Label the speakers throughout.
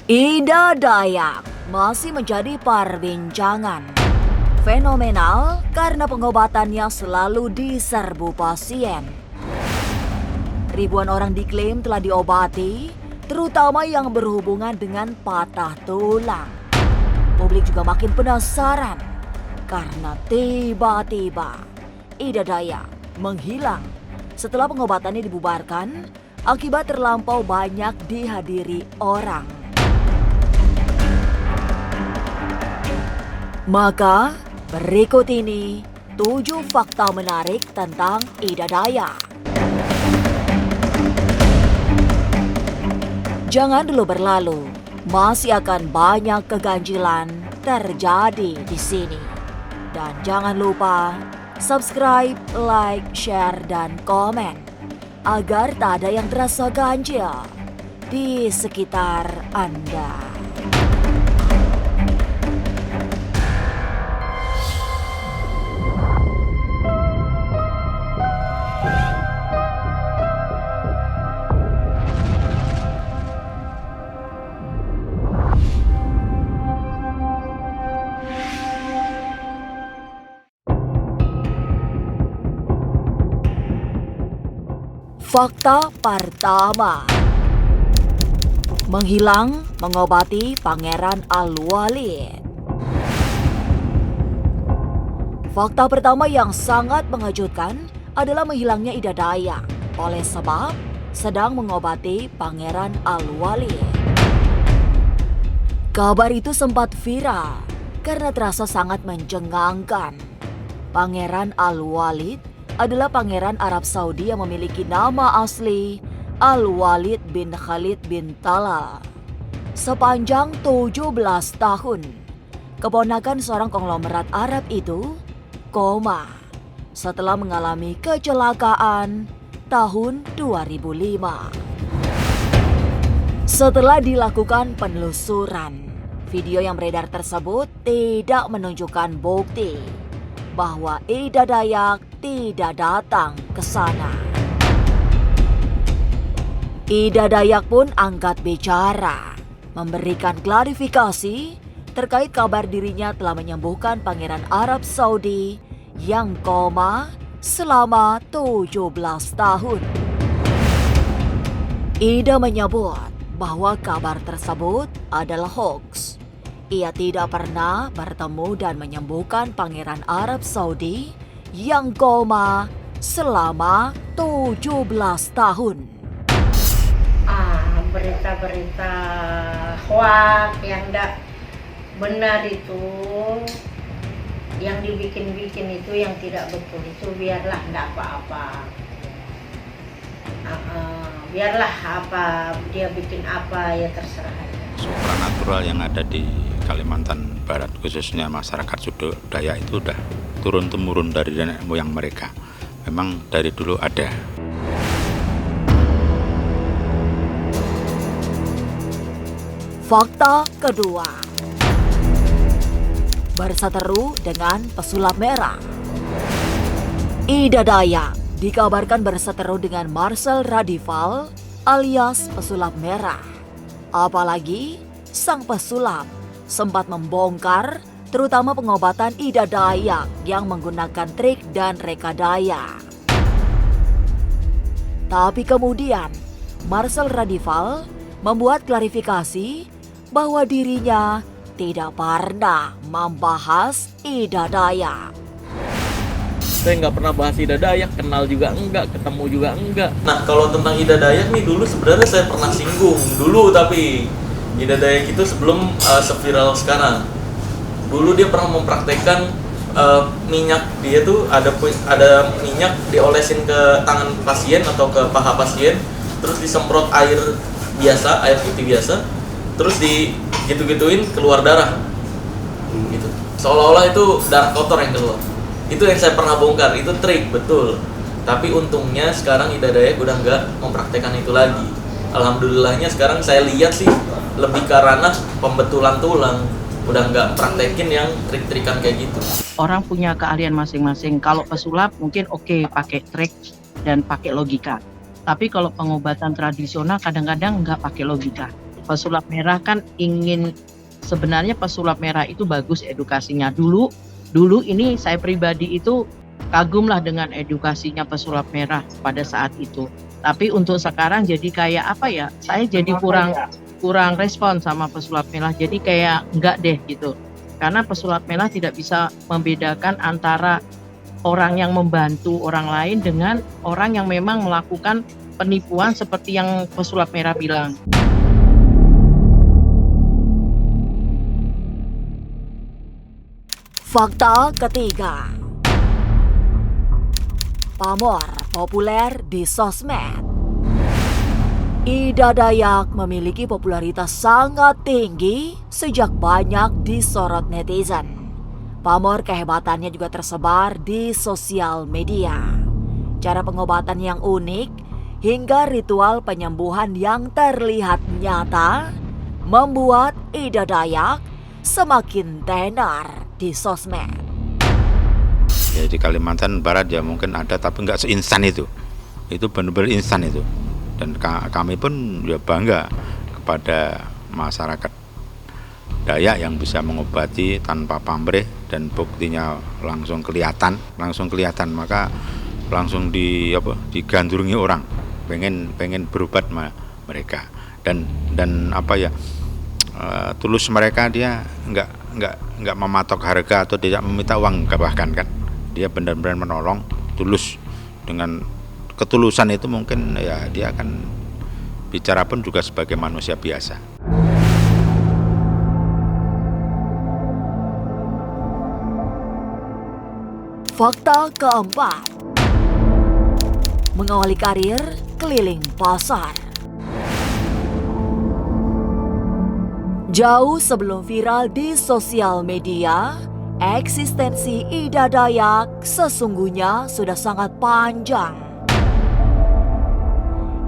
Speaker 1: Ida Dayak masih menjadi perbincangan. Fenomenal karena pengobatannya selalu diserbu pasien. Ribuan orang diklaim telah diobati, terutama yang berhubungan dengan patah tulang. Publik juga makin penasaran karena tiba-tiba Ida Dayak menghilang setelah pengobatannya dibubarkan akibat terlampau banyak dihadiri orang. Maka berikut ini 7 fakta menarik tentang Ida Dayak. Jangan dulu berlalu, masih akan banyak keganjilan terjadi di sini. Dan jangan lupa subscribe, like, share, dan komen agar tak ada yang terasa ganjil di sekitar Anda. Fakta pertama. Menghilang mengobati Pangeran Al-Walid. Fakta pertama yang sangat mengejutkan adalah menghilangnya Ida Dayak oleh sebab sedang mengobati Pangeran Al-Walid. Kabar itu sempat viral karena terasa sangat mencengangkan. Pangeran Al-Walid adalah pangeran Arab Saudi yang memiliki nama asli Al-Walid bin Khalid bin Talal. Sepanjang 17 tahun, keponakan seorang konglomerat Arab itu koma setelah mengalami kecelakaan tahun 2005. Setelah dilakukan penelusuran, video yang beredar tersebut tidak menunjukkan bukti bahwa Ida Dayak tidak datang ke sana. Ida Dayak pun angkat bicara, memberikan klarifikasi terkait kabar dirinya telah menyembuhkan Pangeran Arab Saudi yang koma selama 17 tahun. Ida menyebut bahwa kabar tersebut adalah hoax. Ia tidak pernah bertemu dan menyembuhkan Pangeran Arab Saudi yang koma selama 17 tahun.
Speaker 2: Berita-berita hoax yang tidak benar itu, yang dibikin-bikin itu, yang tidak betul itu, biarlah tidak apa-apa. Biarlah apa dia bikin apa, ya terserah aja.
Speaker 3: Supranatural yang ada di Kalimantan Barat, khususnya masyarakat Suku Dayak, itu udah turun-temurun dari nenek moyang mereka. Memang dari dulu ada.
Speaker 1: Fakta kedua. Berseteru dengan pesulap merah. Ida Dayak dikabarkan berseteru dengan Marcel Radival alias pesulap merah. Apalagi sang pesulap sempat membongkar terutama pengobatan Ida Dayak yang menggunakan trik dan reka daya. Tapi kemudian Marcel Radival membuat klarifikasi bahwa dirinya tidak pernah membahas Ida Dayak.
Speaker 4: Saya nggak pernah bahas Ida Dayak, kenal juga enggak, ketemu juga enggak. Nah, kalau tentang Ida Dayak nih, dulu sebenarnya saya pernah singgung dulu, tapi Ida Dayak itu sebelum seviral sekarang. Dulu dia pernah mempraktekkan minyak, dia tuh ada minyak diolesin ke tangan pasien atau ke paha pasien, terus disemprot air biasa, air putih biasa, terus digitu-gituin keluar darah, gitu. Seolah-olah itu darah kotor yang keluar. Itu yang saya pernah bongkar, itu trik betul. Tapi untungnya sekarang Ida Dayak udah nggak mempraktekkan itu lagi. Alhamdulillahnya sekarang saya lihat sih lebih ke ranah pembetulan tulang. Udah nggak praktekin yang trik-trikan kayak gitu.
Speaker 5: Orang punya keahlian masing-masing. Kalau pesulap mungkin oke pakai trik dan pakai logika. Tapi kalau pengobatan tradisional kadang-kadang nggak pakai logika. pesulap merah kan sebenarnya pesulap merah itu bagus edukasinya. Dulu ini saya pribadi itu kagumlah dengan edukasinya pesulap merah pada saat itu. Tapi untuk sekarang jadi kayak apa ya? Saya jadi kurang respon sama pesulap merah. Jadi kayak enggak deh gitu. Karena pesulap merah tidak bisa membedakan antara orang yang membantu orang lain dengan orang yang memang melakukan penipuan seperti yang pesulap merah bilang.
Speaker 1: Fakta ketiga. Pamor populer di sosmed. Ida Dayak memiliki popularitas sangat tinggi sejak banyak disorot netizen. Pamor kehebatannya juga tersebar di sosial media. Cara pengobatan yang unik hingga ritual penyembuhan yang terlihat nyata membuat Ida Dayak semakin tenar di sosmed.
Speaker 3: Ya, di Kalimantan Barat ya mungkin ada, tapi nggak seinstan itu benar-benar instan itu. Dan kami pun ya bangga kepada masyarakat Dayak yang bisa mengobati tanpa pamrih, dan buktinya langsung kelihatan, maka langsung digandrungi orang pengen berobat mereka, dan apa ya, tulus mereka, dia nggak mematok harga atau tidak meminta uang, bahkan kan dia benar-benar menolong tulus. Dengan ketulusan itu mungkin ya dia akan bicara pun juga sebagai manusia biasa.
Speaker 1: Fakta keempat. Mengawali karir keliling pasar. Jauh sebelum viral di sosial media, eksistensi Ida Dayak sesungguhnya sudah sangat panjang.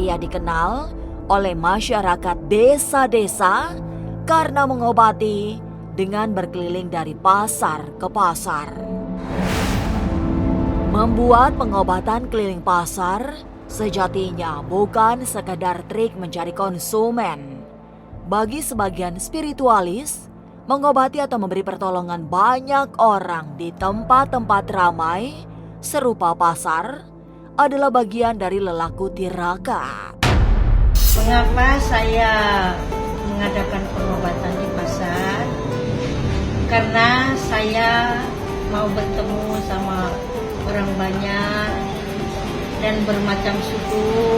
Speaker 1: Ia dikenal oleh masyarakat desa-desa karena mengobati dengan berkeliling dari pasar ke pasar. Membuat pengobatan keliling pasar sejatinya bukan sekedar trik mencari konsumen. Bagi sebagian spiritualis, mengobati atau memberi pertolongan banyak orang di tempat-tempat ramai serupa pasar adalah bagian dari lelaku tiraka.
Speaker 2: Mengapa saya mengadakan pengobatan di pasar? Karena saya mau bertemu sama orang banyak dan bermacam suku,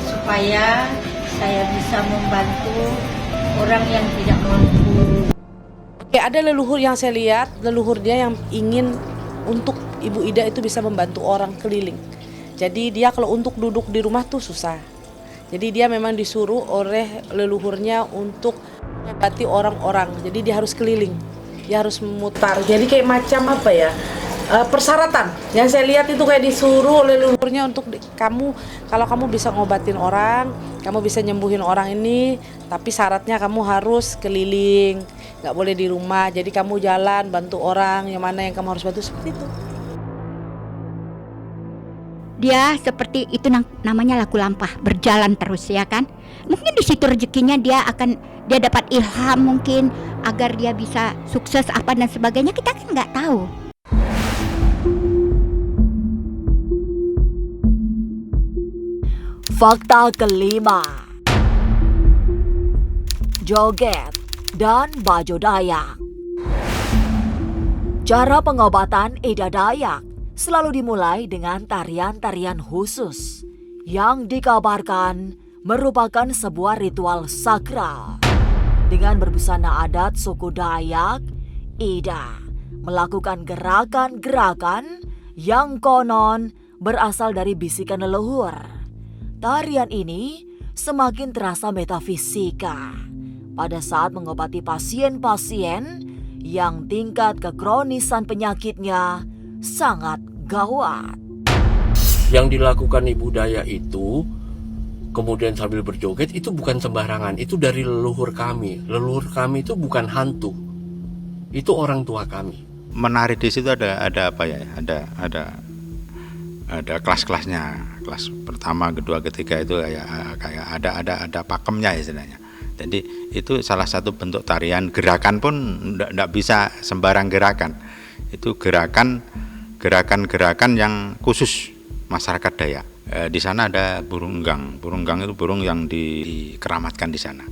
Speaker 2: supaya saya bisa membantu orang yang tidak mampu.
Speaker 6: Oke, ada leluhur yang saya lihat, leluhur dia yang ingin untuk Ibu Ida itu bisa membantu orang keliling. Jadi dia kalau untuk duduk di rumah tuh susah. Jadi dia memang disuruh oleh leluhurnya untuk mengobati orang-orang. Jadi dia harus keliling, dia harus memutar. Jadi kayak macam apa ya? Persyaratan yang saya lihat itu kayak disuruh oleh leluhurnya untuk kamu, kalau kamu bisa ngobatin orang, kamu bisa nyembuhin orang ini, tapi syaratnya kamu harus keliling, nggak boleh di rumah. Jadi kamu jalan bantu orang, yang mana yang kamu harus bantu, seperti itu.
Speaker 7: Dia seperti itu namanya laku lampah, berjalan terus ya kan. Mungkin di situ rezekinya dia dapat ilham mungkin agar dia bisa sukses apa dan sebagainya, kita kan nggak tahu.
Speaker 1: Fakta kelima. Joget dan baju Dayak. Cara pengobatan Ida Dayak selalu dimulai dengan tarian-tarian khusus yang dikabarkan merupakan sebuah ritual sakral. Dengan berbusana adat suku Dayak, Ida melakukan gerakan-gerakan yang konon berasal dari bisikan leluhur. Tarian ini semakin terasa metafisika pada saat mengobati pasien-pasien yang tingkat kekronisan penyakitnya sangat gawat.
Speaker 8: Yang dilakukan Ibu Dayak itu, kemudian sambil berjoget, itu bukan sembarangan, itu dari leluhur kami. Leluhur kami itu bukan hantu, itu orang tua kami.
Speaker 3: Menarik di situ ada apa ya? Ada kelas-kelasnya. Kelas pertama, kedua, ketiga itu kayak ada pakemnya istilahnya. Jadi itu salah satu bentuk tarian. Gerakan pun enggak bisa sembarang gerakan. Itu gerakan-gerakan yang khusus masyarakat Dayak. Di sana ada burung enggang. Burung enggang itu burung yang dikeramatkan di sana.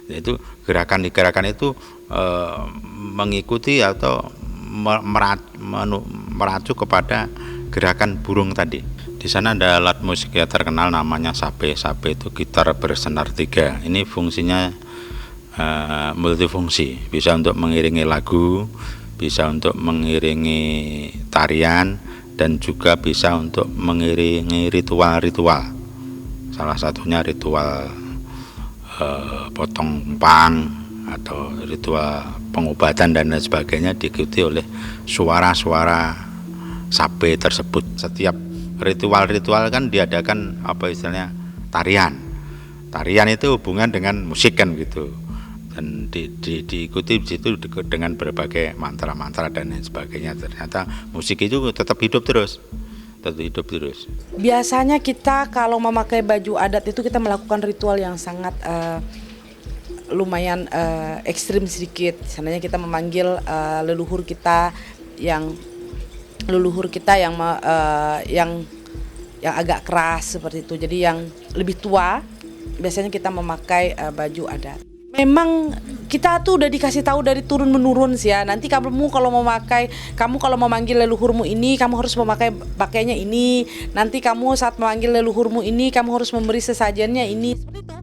Speaker 3: Yaitu gerakan itu mengikuti atau meracu kepada gerakan burung tadi. Di sana ada alat musik yang terkenal namanya sape. Sape itu gitar bersenar 3. Ini fungsinya multifungsi. Bisa untuk mengiringi lagu, bisa untuk mengiringi tarian, dan juga bisa untuk mengiringi ritual-ritual. Salah satunya ritual potong empang atau ritual pengobatan dan lain sebagainya, diikuti oleh suara-suara sape tersebut. Setiap ritual-ritual kan diadakan tarian itu hubungan dengan musik kan gitu, dan diikuti di situ dengan berbagai mantra-mantra dan lain sebagainya. Ternyata musik itu tetap hidup terus.
Speaker 6: Biasanya kita kalau memakai baju adat itu kita melakukan ritual yang sangat lumayan ekstrim sedikit. Sebenarnya kita memanggil leluhur kita yang agak keras seperti itu. Jadi yang lebih tua biasanya kita memakai baju adat. Memang kita tuh udah dikasih tahu dari turun menurun sih ya. Nanti kamu kalau mau manggil leluhurmu ini, kamu harus pakainya ini. Nanti kamu saat memanggil leluhurmu ini, kamu harus memberi sesajennya ini. Seperti itu.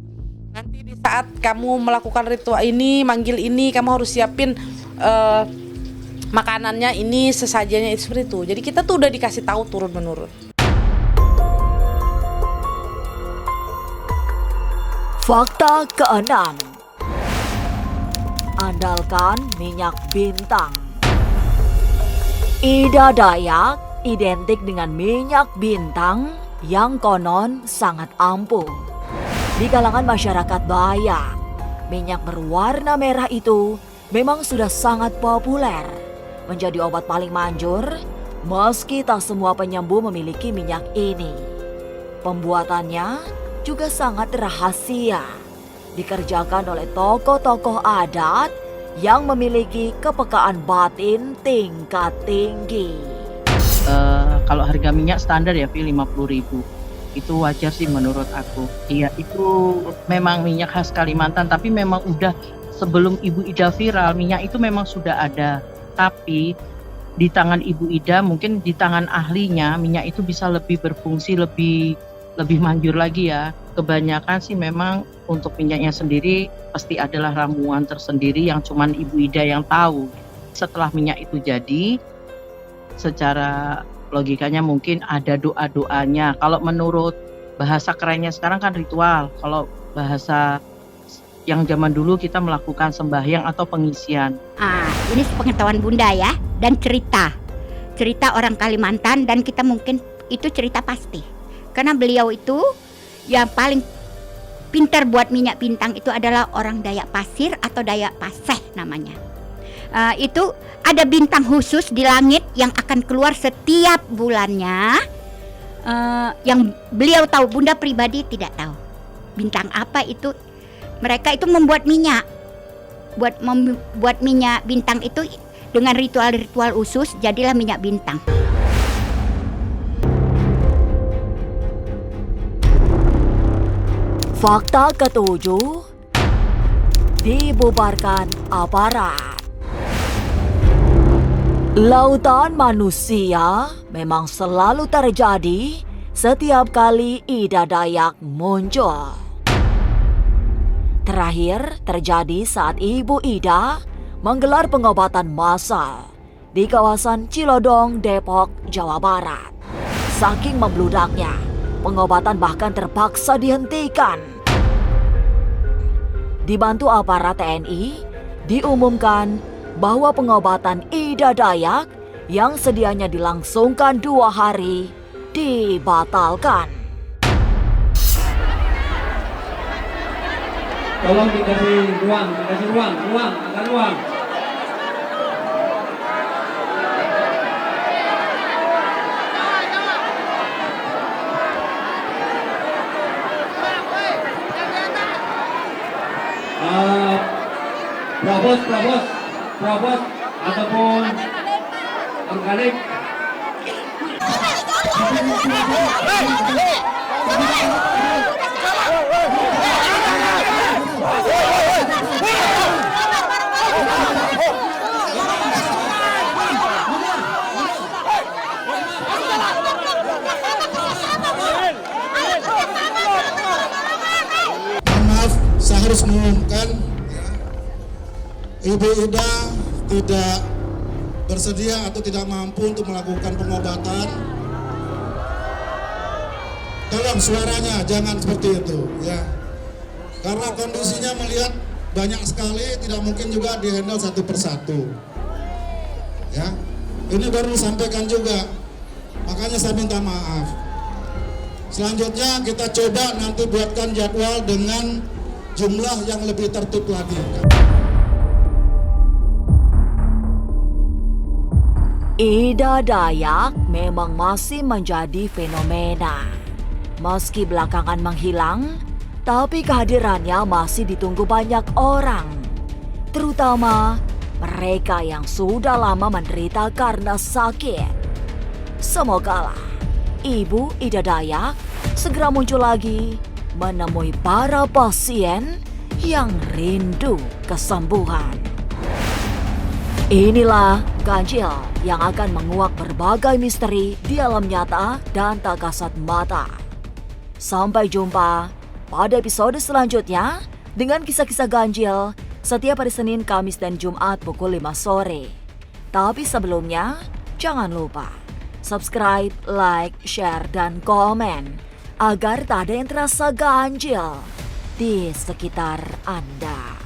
Speaker 6: Nanti di saat kamu melakukan ritual ini, manggil ini, kamu harus siapin makanannya ini, sesajennya itu, seperti itu. Jadi kita tuh udah dikasih tahu turun menurun.
Speaker 1: Fakta keenam. Andalkan minyak bintang. Ida Dayak identik dengan minyak bintang yang konon sangat ampuh. Di kalangan masyarakat Dayak, minyak berwarna merah itu memang sudah sangat populer, menjadi obat paling manjur, meski tak semua penyembuh memiliki minyak ini. Pembuatannya juga sangat rahasia, dikerjakan oleh tokoh-tokoh adat yang memiliki kepekaan batin tingkat tinggi.
Speaker 5: Kalau harga minyak standar ya 50.000, itu wajar sih menurut aku. Iya, itu memang minyak khas Kalimantan, tapi memang udah sebelum Ibu Ida viral, minyak itu memang sudah ada. Tapi di tangan Ibu Ida, mungkin di tangan ahlinya, minyak itu bisa lebih berfungsi, lebih manjur lagi ya. Kebanyakan sih memang untuk minyaknya sendiri pasti adalah ramuan tersendiri yang cuman Ibu Ida yang tahu. Setelah minyak itu jadi, secara logikanya mungkin ada doa-doanya. Kalau menurut bahasa kerennya sekarang kan ritual. Kalau bahasa yang zaman dulu kita melakukan sembahyang atau pengisian.
Speaker 7: Ini pengetahuan Bunda ya, dan cerita orang Kalimantan, dan kita mungkin itu cerita pasti. Karena beliau itu yang paling pintar buat minyak bintang itu adalah orang Dayak Pasir atau Dayak Paseh namanya. Itu ada bintang khusus di langit yang akan keluar setiap bulannya, yang beliau tahu. Bunda pribadi tidak tahu bintang apa itu. Mereka itu membuat minyak, buat minyak bintang itu dengan ritual-ritual khusus, jadilah minyak bintang.
Speaker 1: Fakta ketujuh, dibubarkan aparat. Lautan manusia memang selalu terjadi setiap kali Ida Dayak muncul. Terakhir terjadi saat Ibu Ida menggelar pengobatan massal di kawasan Cilodong, Depok, Jawa Barat. Saking membludaknya, pengobatan bahkan terpaksa dihentikan. Dibantu aparat TNI, diumumkan bahwa pengobatan Ida Dayak yang sedianya dilangsungkan 2 hari dibatalkan.
Speaker 9: Tolong dikasih ruang, ada ruang. Propos ataupun organik.
Speaker 10: Maaf, saya harus mengumumkan ya, Ibu Ida tidak bersedia atau tidak mampu untuk melakukan pengobatan. Tolong suaranya jangan seperti itu ya. Karena kondisinya melihat banyak sekali, tidak mungkin juga dihandle satu persatu. Ya. Ini baru disampaikan juga. Makanya saya minta maaf. Selanjutnya kita coba nanti buatkan jadwal dengan jumlah yang lebih tertib lagi.
Speaker 1: Ida Dayak memang masih menjadi fenomena. Meski belakangan menghilang, tapi kehadirannya masih ditunggu banyak orang. Terutama mereka yang sudah lama menderita karena sakit. Semogalah Ibu Ida Dayak segera muncul lagi menemui para pasien yang rindu kesembuhan. Inilah Ganjil yang akan menguak berbagai misteri di alam nyata dan tak kasat mata. Sampai jumpa pada episode selanjutnya dengan kisah-kisah ganjil setiap hari Senin, Kamis, dan Jumat pukul 5 sore. Tapi sebelumnya, jangan lupa subscribe, like, share, dan komen agar tak ada yang terasa ganjil di sekitar Anda.